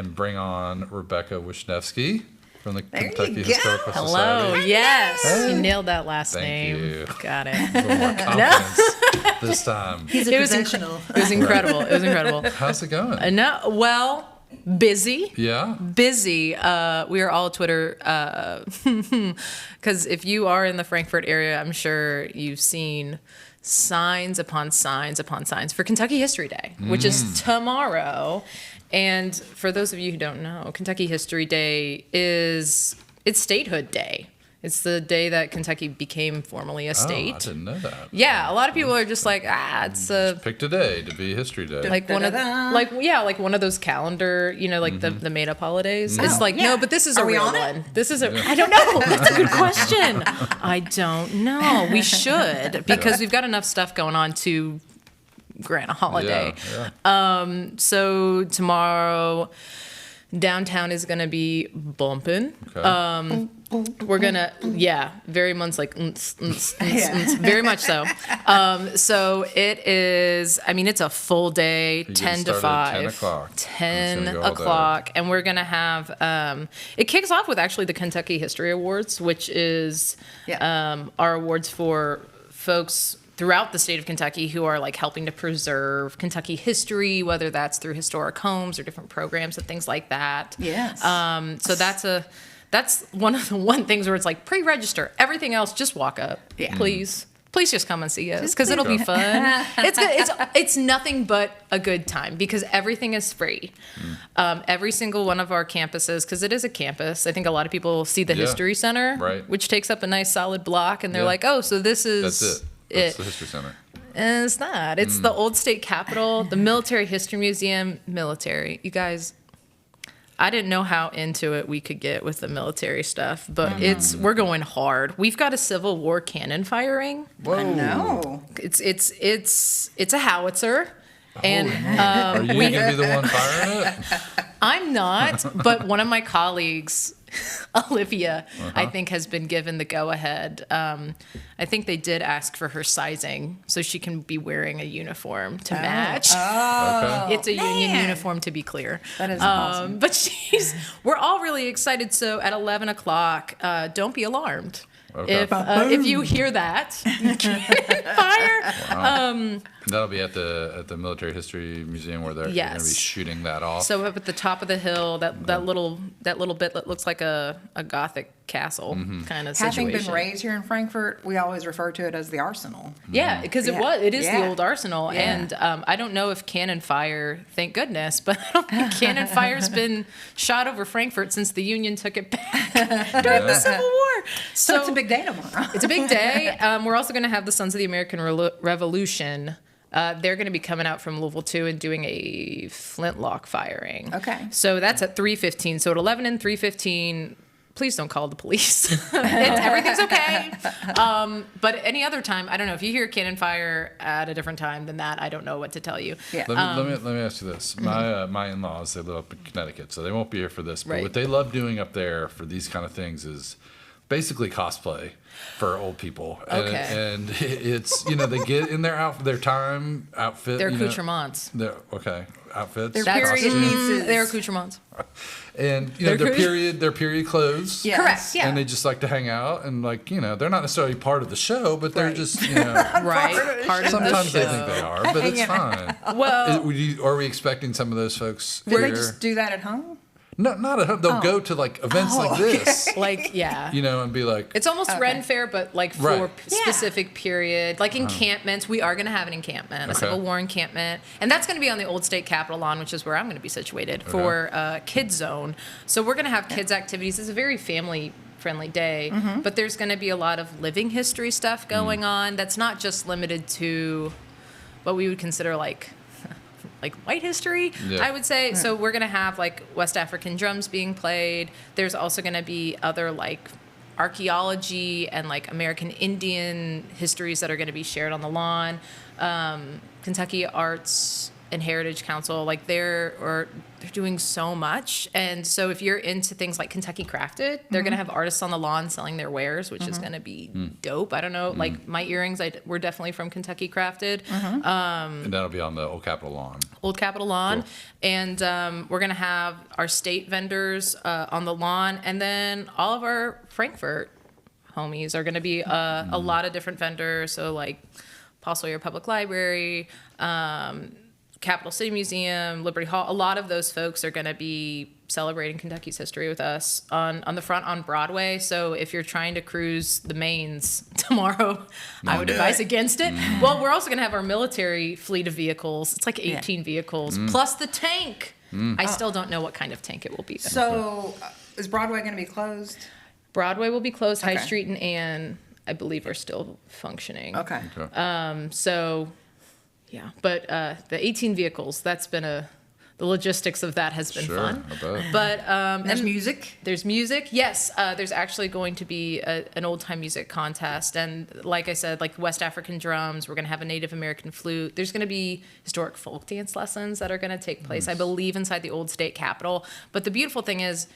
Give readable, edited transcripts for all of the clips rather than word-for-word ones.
and bring on Rebecca Wishnevski from the There Kentucky you go. Historical Hello. Society. Yes. Hey. You nailed that last Thank name. you. Got it. A little more confidence this time. He's a professional. It was incredible. It was incredible. How's it going? No, well, busy. Yeah? Busy. We are all Twitter, because if you are in the Frankfurt area, I'm sure you've seen signs upon signs upon signs for Kentucky History Day, which is tomorrow. And for those of you who don't know, Kentucky History Day it's statehood day. It's the day that Kentucky became formally a state. Oh, I didn't know that. Yeah, a lot of people are just like, it's a Pick today to be History Day. like one of like one of those calendar, like the made up holidays. It's like, no, but this is a we real on it? one. This is I don't know. That's a good question. I don't know. We should, because we've got enough stuff going on to grant a holiday. Yeah. So tomorrow downtown is going to be bumping. Okay. We're gonna, very much like, very much so. So it is. I mean, it's a full day, You get 10 to started at 5. 10 o'clock. 10 It's gonna go all day. o'clock, and we're gonna have. It kicks off with actually the Kentucky History Awards, which is our awards for folks throughout the state of Kentucky who are like helping to preserve Kentucky history, whether that's through historic homes or different programs and things like that. Yes. So that's one of the things where it's like pre-register. Everything else, just walk up, please. Please just come and see us, because it'll be fun. It's nothing but a good time, because everything is free. Every single one of our campuses, because it is a campus. I think a lot of people see the History Center, right. which takes up a nice solid block, and they're like, oh, so this is That's it. That's the History Center. And it's not. It's the old state capitol, the Military History Museum. Military. You guys, I didn't know how into it we could get with the military stuff, but we're going hard. We've got a Civil War cannon firing. Whoa. No. It's a howitzer. And Are you going to be the one firing it? I'm not, but one of my colleagues, Olivia, I think has been given the go-ahead. I think they did ask for her sizing so she can be wearing a uniform to match. Okay. It's a union uniform, to be clear. That is awesome. But we're all really excited. So at 11 o'clock, don't be alarmed. Okay. If you hear that, fire. Wow. That'll be at the Military History Museum, where they're going to be shooting that off. So up at the top of the hill, that little bit that looks like a Gothic castle kind of situation. Having been raised here in Frankfurt, we always refer to it as the Arsenal. Yeah, because it is the old Arsenal, Yeah. and I don't know if cannon fire, thank goodness, but I don't think cannon fire's been shot over Frankfurt since the Union took it back during the Civil War. So it's a big day tomorrow. It's a big day. We're also going to have the Sons of the American Revolution. They're going to be coming out from Louisville too and doing a flintlock firing. Okay. So that's at 3:15. So at 11 and 3:15, please don't call the police. Everything's okay. But any other time, I don't know. If you hear cannon fire at a different time than that, I don't know what to tell you. Yeah. Let me ask you this. My in-laws, they live up in Connecticut, so they won't be here for this. But what they love doing up there for these kind of things is basically cosplay for old people. And it's, they get in their outfit, Their accoutrements. Outfits. Their period pieces. Their accoutrements. And their period clothes. Yes. Correct. Yeah. And they just like to hang out, and they're not necessarily part of the show, but they're just Right. Part of the sometimes show. they think they are, but it's fine. Well, Are we expecting some of those folks Do they here? just do that at home? No, not at home. They'll go to events like this, and be like, it's almost Ren Fair, but for Right. specific period, like encampments. We are going to have an encampment, a Civil War encampment, and that's going to be on the Old State Capitol lawn, which is where I'm going to be situated for Kids Zone. So we're going to have kids activities. It's a very family-friendly day, but there's going to be a lot of living history stuff going on. That's not just limited to what we would consider like white history, I would say. So we're going to have West African drums being played. There's also going to be other archaeology and American Indian histories that are going to be shared on the lawn. Kentucky Arts and Heritage Council, they're they're doing so much. And so if you're into things like Kentucky Crafted, they're going to have artists on the lawn selling their wares, which is going to be dope. I don't know, like my earrings, were definitely from Kentucky Crafted. And that'll be on the Old Capitol lawn. Old Capitol lawn. Cool. And we're going to have our state vendors on the lawn. And then all of our Frankfurt homies are going to be a lot of different vendors. So like Paul Sawyer Public Library, Capital City Museum, Liberty Hall. A lot of those folks are going to be celebrating Kentucky's history with us on the front on Broadway. So if you're trying to cruise the mains tomorrow, I would advise against it. Well, we're also going to have our military fleet of vehicles. It's like 18 vehicles plus the tank. I still don't know what kind of tank it will be, though. So is Broadway going to be closed? Broadway will be closed. High Street and Ann, I believe, are still functioning. Okay. So, yeah. But the 18 vehicles, that's been the logistics of that has been fun. I bet. But There's music? There's music. Yes. There's actually going to be an old time music contest. And like I said, like West African drums, we're going to have a Native American flute. There's going to be historic folk dance lessons that are going to take place, I believe, inside the old state capitol. But the beautiful thing is,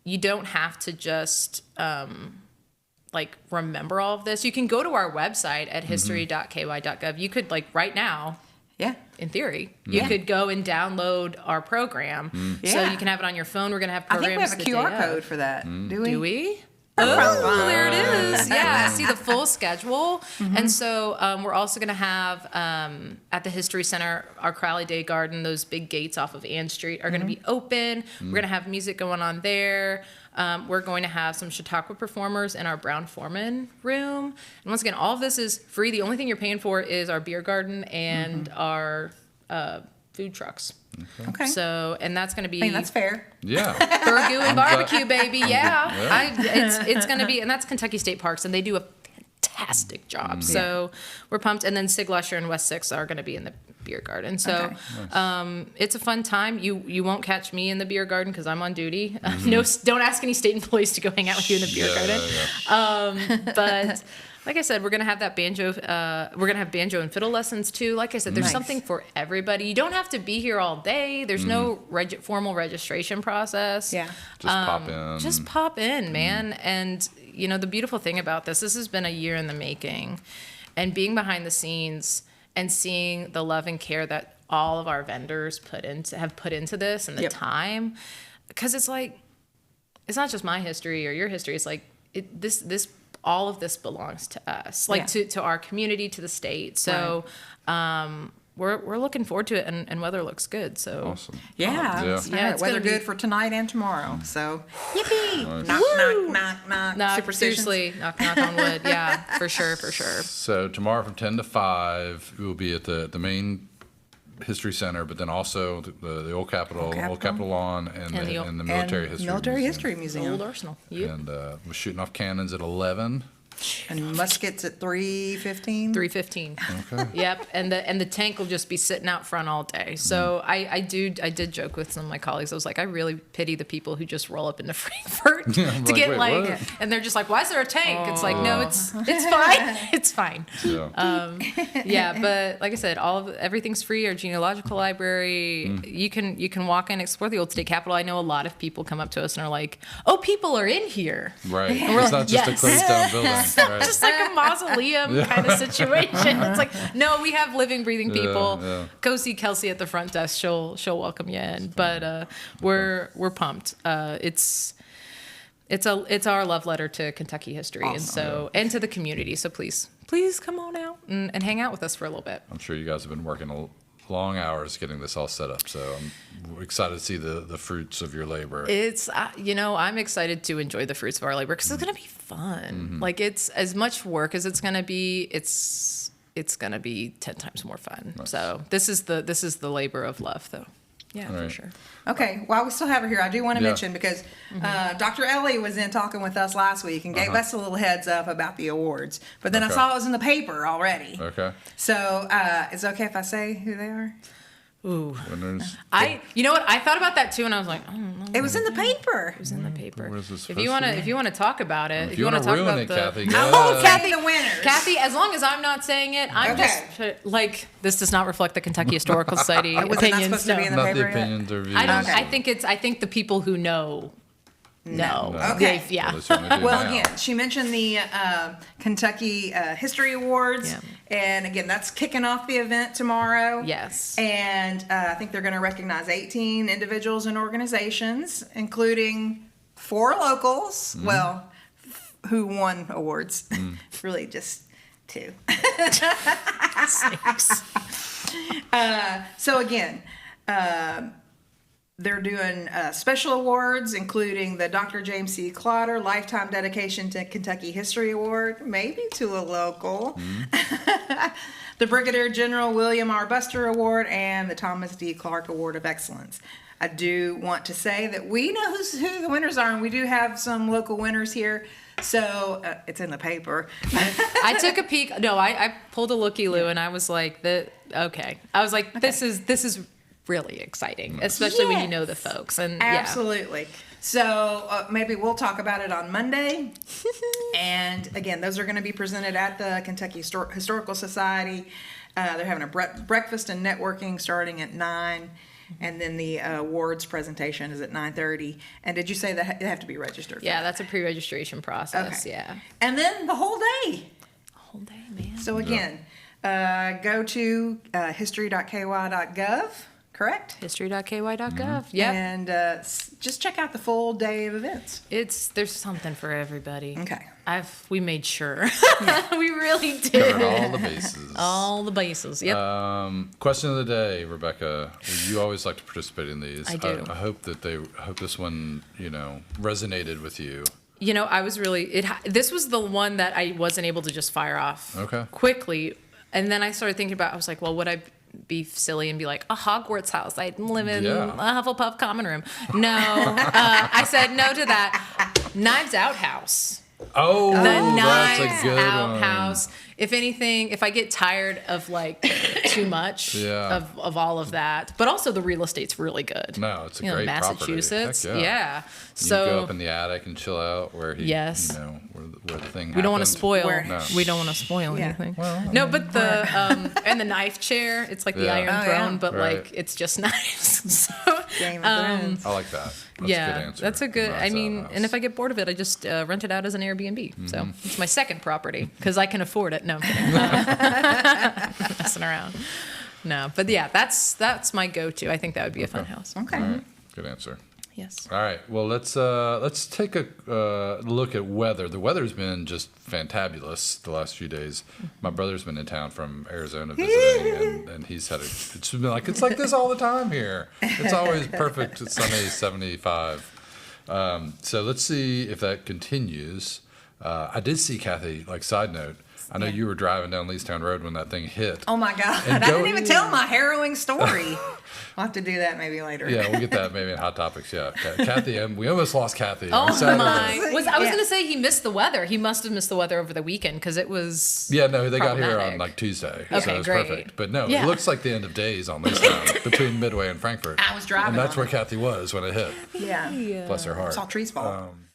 you don't have to just like remember all of this. You can go to our website at history.ky.gov. You could, like, right now, in theory, you could go and download our program. So you can have it on your phone. We're going to have programs. I think we have a QR code for that. Do we? Do we? Oh, there it is. Yeah, see the full schedule. And so we're also going to have at the History Center, our Crowley Day Garden, those big gates off of Ann Street are going to be open. We're going to have music going on there. We're going to have some Chautauqua performers in our Brown Foreman room. And once again, all of this is free. The only thing you're paying for is our beer garden and our food trucks. Okay. So, and that's going to be... I mean, that's fair. Yeah. Burgoo and barbecue, baby. Yeah. It's going to be... And that's Kentucky State Parks, and they do a fantastic job. So we're pumped. And then Sig Lusher and West 6 are going to be in the beer garden. So it's a fun time. You won't catch me in the beer garden because I'm on duty. No, don't ask any state employees to go hang out with you in the beer garden. But... Like I said, we're going to have that banjo. We're going to have banjo and fiddle lessons too. Like I said, there's something for everybody. You don't have to be here all day. There's no formal registration process. Yeah. Just pop in. Just pop in, man. And, you know, the beautiful thing about this has been a year in the making. And being behind the scenes and seeing the love and care that all of our vendors have put into this and the time. Because it's like, it's not just my history or your history. It's like, all of this belongs to us, like to our community, to the state. So we're looking forward to it, and weather looks good. So awesome. It's weather good for tonight and tomorrow. So yippee! Knock, knock, knock, knock. Seriously, knock on wood. Yeah, for sure. So tomorrow from 10 to 5, we will be at the main History Center, but then also the Old Capitol lawn, and the Military History Museum. Old Arsenal. Yep. And we're shooting off cannons at 11. And muskets at 3:15. 3:15. Okay. Yep. And the tank will just be sitting out front all day. So I did joke with some of my colleagues. I was like, I really pity the people who just roll up into Frankfurt to get what? And they're just like, why is there a tank? It's like, no, it's fine. It's fine. Yeah. But like I said, everything's free. Our genealogical library. You can walk in, explore the old state capitol. I know a lot of people come up to us and are like, oh, people are in here. Right. It's not just a closed down building. Right. Just like a mausoleum kind of situation. It's like, no, we have living, breathing people. Go see Kelsey at the front desk. She'll welcome you in. But we're pumped. It's our love letter to Kentucky history, and to the community. So please come on out and hang out with us for a little bit. I'm sure you guys have been working long hours getting this all set up, so I'm excited to see the fruits of your labor. It's I'm excited to enjoy the fruits of our labor because it's going to be fun. Like, it's as much work as it's going to be. It's going to be 10 times more fun. Nice. So this is the labor of love, though. Yeah, for sure. Okay, while we still have her here, I do want to mention, because Dr. Ellie was in talking with us last week and gave us a little heads up about the awards. But then I saw it was in the paper already. Okay. So is it okay if I say who they are? Ooh. Winners. You know what? I thought about that too, and I was like, I don't know. It was in the paper. It was in the paper. Where's this If you want to talk about it, if you want to talk ruin about it, the, Kathy, I go won't ahead. say the winners. Kathy, as long as I'm not saying it, I'm Okay. just like this does not reflect the Kentucky Historical Society Was it not opinions. supposed to be in the Not paper the yet? opinions or views. I don't. Okay. I think the people who know. No. Okay. Yeah. Well, they certainly do Well, now. again, she mentioned the Kentucky History Awards, Yeah. and again, that's kicking off the event tomorrow. Yes. And I think they're going to recognize 18 individuals and organizations, including 4 locals. Well, who won awards? Really, just 2. So again. They're doing special awards, including the Dr. James C. Clotter Lifetime Dedication to Kentucky History Award, maybe to a local, the Brigadier General William R. Buster Award, and the Thomas D. Clark Award of Excellence. I do want to say that we know who the winners are, and we do have some local winners here. So it's in the paper. I took a peek. No, I pulled a looky-loo, and I was like, okay. I was like, this is really exciting, especially when you know the folks. And absolutely. So maybe we'll talk about it on Monday. And again, those are going to be presented at the Kentucky Historical Society. They're having a breakfast and networking starting at 9. And then the awards presentation is at 9:30. And did you say that they have to be registered? Yeah, that's a pre-registration process. Okay. Yeah. And then the whole day. Whole day, man. So again, go to history.ky.gov. Correct? History.ky.gov. Yeah. And just check out the full day of events. There's something for everybody. Okay. We made sure. We really did. Covered all the bases. All the bases. Yep. Question of the day, Rebecca. You always like to participate in these. I do. I hope this one, resonated with you. I was really this was the one that I wasn't able to just fire off quickly. And then I started thinking about, I was like, well, would I be silly and be like, a Hogwarts house? I live in a Hufflepuff common room. No. I said no to that. Knives Out house. Oh, The that's Knives a good Out one. house. If anything, if I get tired of like too much of all of that, but also the real estate's really good. No, it's a great Massachusetts. property. Heck yeah. So you go up in the attic and chill out where he, where the thing. We don't want to spoil. No. We don't want to spoil anything. Well, no, but the and the knife chair. It's like the Iron Throne, but like it's just knives. So, Game of Thrones. I like that. That's a good answer. that's a good. Knives I Out mean, house. and if I get bored of it, I just rent it out as an Airbnb. So it's my second property because I can afford it. No, I'm kidding. Messing around. No, but yeah, that's my go-to. I think that would be a fun house. Okay. All right. Good answer. Yes. All right. Well, let's take a look at weather. The weather's been just fantabulous the last few days. My brother's been in town from Arizona visiting, and he's had it's been like it's like this all the time here. It's always perfect. It's sunny, 75. So let's see if that continues. I did see Kathy. Like side note. I know you were driving down Leestown Road when that thing hit. Oh my God. I didn't even tell my harrowing story. I'll have to do that maybe later. Yeah, we'll get that maybe in Hot Topics. Yeah, Kathy, we almost lost Kathy. Oh on Saturday. my! I was going to say he missed the weather. He must have missed the weather over the weekend because it was. Yeah, no, they got here problematic. on like Tuesday, so Okay, it was great. perfect. But no, Yeah. it looks like the end of days on Leestown between Midway and Frankfort. I was driving and that's on where it. Kathy was when it hit. Yeah. Bless her heart. Saw trees fall.